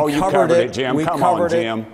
Oh, you covered it, Jim. Come on, Jim.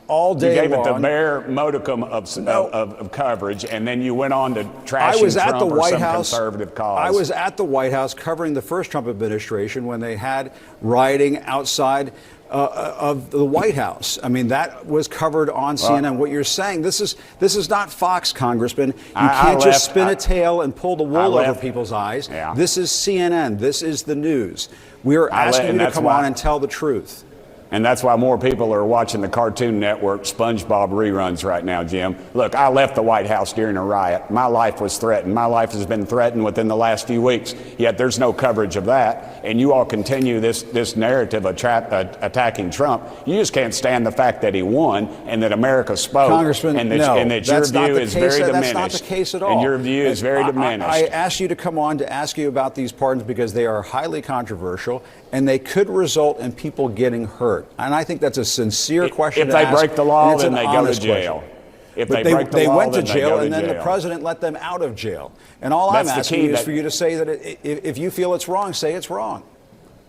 All day long. You gave long. it the bare modicum of coverage, and then you went on to trashing Trump or some conservative cause. I was at the White House covering the first Trump administration when they had rioting outside of the White House. I mean, that was covered on CNN. What you're saying, this is not Fox, Congressman. You can't just spin a tail and pull the wool over people's eyes. Yeah. This is CNN. This is the news. We are asking you to come on and tell the truth. And that's why more people are watching the Cartoon Network SpongeBob reruns right now, Jim. Look, I left the White House during a riot. My life was threatened. My life has been threatened within the last few weeks, yet there's no coverage of that. And you all continue this narrative attacking Trump. You just can't stand the fact that he won and that America spoke. Congressman, and that your view is very diminished. That's not the case at all. And your view is very diminished. I asked you to come on to ask you about these pardons because they are highly controversial and they could result in people getting hurt. And I think that's a sincere question. If they break the law, then they go to jail. If they break the law, went to then jail, they go to and then jail. the president let them out of jail. And all I'm asking you is for you to say that if you feel it's wrong, say it's wrong.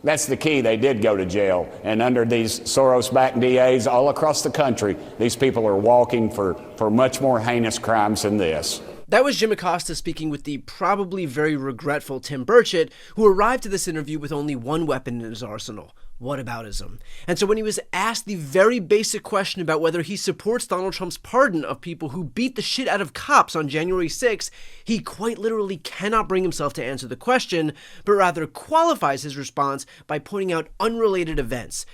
That's the key. They did go to jail. And under these Soros-backed DAs all across the country, these people are walking for much more heinous crimes than this. That was Jim Acosta speaking with the probably very regretful Tim Burchett, who arrived to this interview with only one weapon in his arsenal: whataboutism. And so when he was asked the very basic question about whether he supports Donald Trump's pardon of people who beat the shit out of cops on January 6th, he quite literally cannot bring himself to answer the question, but rather qualifies his response by pointing out unrelated events.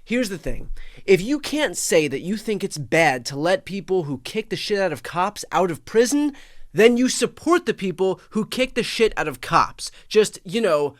Here's the thing. If you can't say that you think it's bad to let people who kick the shit out of cops out of prison, then you support the people who kick the shit out of cops. Just,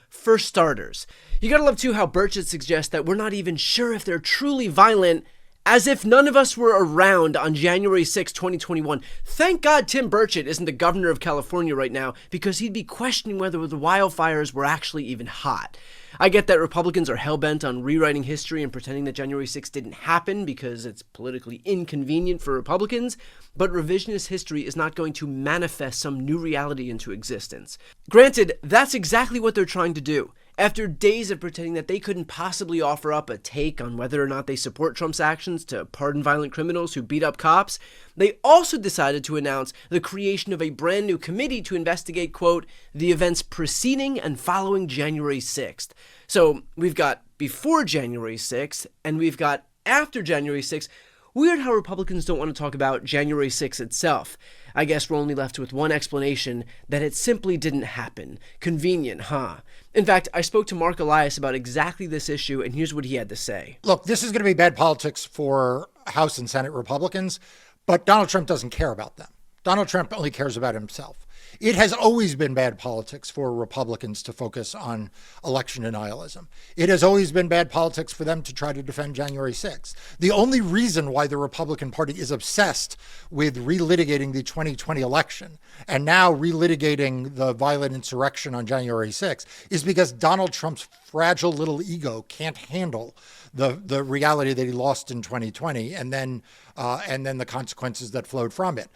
for starters. You gotta love, too, how Burchett suggests that we're not even sure if they're truly violent, as if none of us were around on January 6, 2021. Thank God Tim Burchett isn't the governor of California right now, because he'd be questioning whether the wildfires were actually even hot. I get that Republicans are hell-bent on rewriting history and pretending that January 6th didn't happen because it's politically inconvenient for Republicans, but revisionist history is not going to manifest some new reality into existence. Granted, that's exactly what they're trying to do. After days of pretending that they couldn't possibly offer up a take on whether or not they support Trump's actions to pardon violent criminals who beat up cops, they also decided to announce the creation of a brand new committee to investigate, quote, the events preceding and following January 6th. So we've got before January 6th and we've got after January 6th. Weird how Republicans don't want to talk about January 6th itself. I guess we're only left with one explanation, that it simply didn't happen. Convenient, huh? In fact, I spoke to Mark Elias about exactly this issue, and here's what he had to say. Look, this is going to be bad politics for House and Senate Republicans, but Donald Trump doesn't care about them. Donald Trump only cares about himself. It has always been bad politics for Republicans to focus on election denialism. It has always been bad politics for them to try to defend January 6th. The only reason why the Republican Party is obsessed with relitigating the 2020 election and now relitigating the violent insurrection on January 6th is because Donald Trump's fragile little ego can't handle the reality that he lost in 2020 and then the consequences that flowed from it.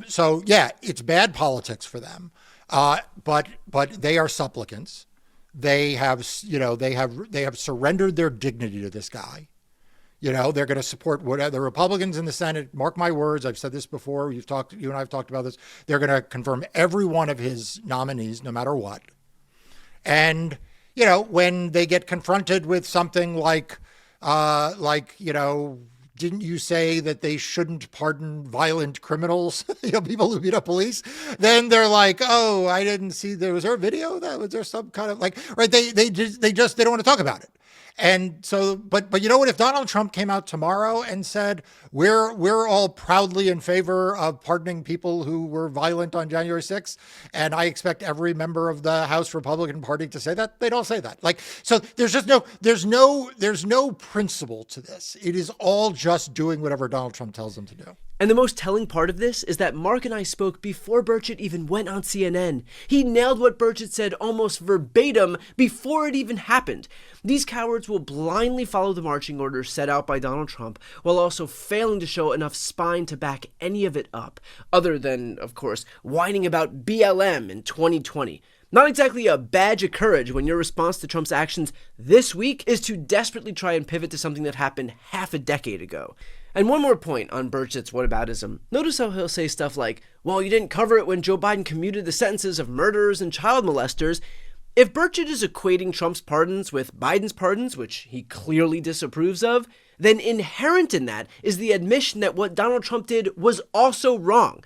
So yeah, it's bad politics for them, but they are supplicants. They have surrendered their dignity to this guy. They're going to support whatever the Republicans in the Senate. Mark my words. I've said this before. You and I have talked about this. They're going to confirm every one of his nominees, no matter what. And when they get confronted with something like didn't you say that they shouldn't pardon violent criminals, people who beat up police? Then they're like, oh, I didn't see, was there a video? Was there some kind of right? They don't want to talk about it. And so, but you know what? If Donald Trump came out tomorrow and said, we're all proudly in favor of pardoning people who were violent on January 6th, and I expect every member of the House Republican Party to say that, they don't say that. So there's no principle to this. It is all just doing whatever Donald Trump tells them to do. And the most telling part of this is that Mark and I spoke before Burchett even went on CNN. He nailed what Burchett said almost verbatim before it even happened. These cowards will blindly follow the marching orders set out by Donald Trump while also failing to show enough spine to back any of it up, other than, of course, whining about BLM in 2020. Not exactly a badge of courage when your response to Trump's actions this week is to desperately try and pivot to something that happened half a decade ago. And one more point on Burchett's whataboutism. Notice how he'll say stuff like, well, you didn't cover it when Joe Biden commuted the sentences of murderers and child molesters. If Burchett is equating Trump's pardons with Biden's pardons, which he clearly disapproves of, then inherent in that is the admission that what Donald Trump did was also wrong.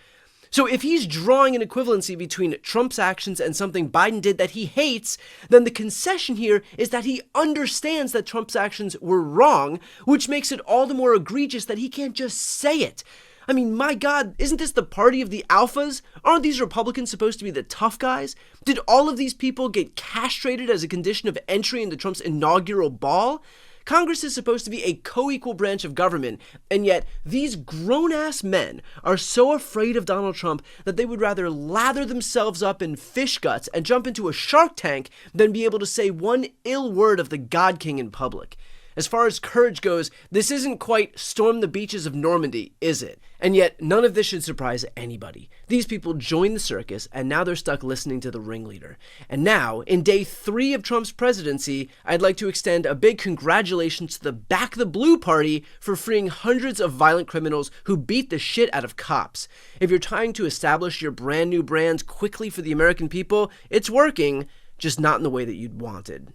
So if he's drawing an equivalency between Trump's actions and something Biden did that he hates, then the concession here is that he understands that Trump's actions were wrong, which makes it all the more egregious that he can't just say it. I mean, my God, isn't this the party of the alphas? Aren't these Republicans supposed to be the tough guys? Did all of these people get castrated as a condition of entry into Trump's inaugural ball? Congress is supposed to be a co-equal branch of government, and yet these grown-ass men are so afraid of Donald Trump that they would rather lather themselves up in fish guts and jump into a shark tank than be able to say one ill word of the God King in public. As far as courage goes, this isn't quite storm the beaches of Normandy, is it? And yet, none of this should surprise anybody. These people joined the circus, and now they're stuck listening to the ringleader. And now, in day 3 of Trump's presidency, I'd like to extend a big congratulations to the Back the Blue Party for freeing hundreds of violent criminals who beat the shit out of cops. If you're trying to establish your brand new brands quickly for the American people, it's working, just not in the way that you'd wanted.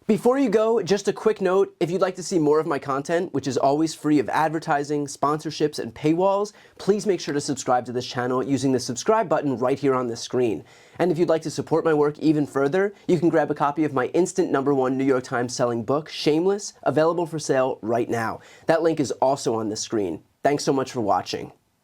Before you go, just a quick note, if you'd like to see more of my content, which is always free of advertising, sponsorships, and paywalls, please make sure to subscribe to this channel using the subscribe button right here on the screen. And if you'd like to support my work even further, you can grab a copy of my instant #1 New York Times selling book, Shameless, available for sale right now. That link is also on the screen. Thanks so much for watching.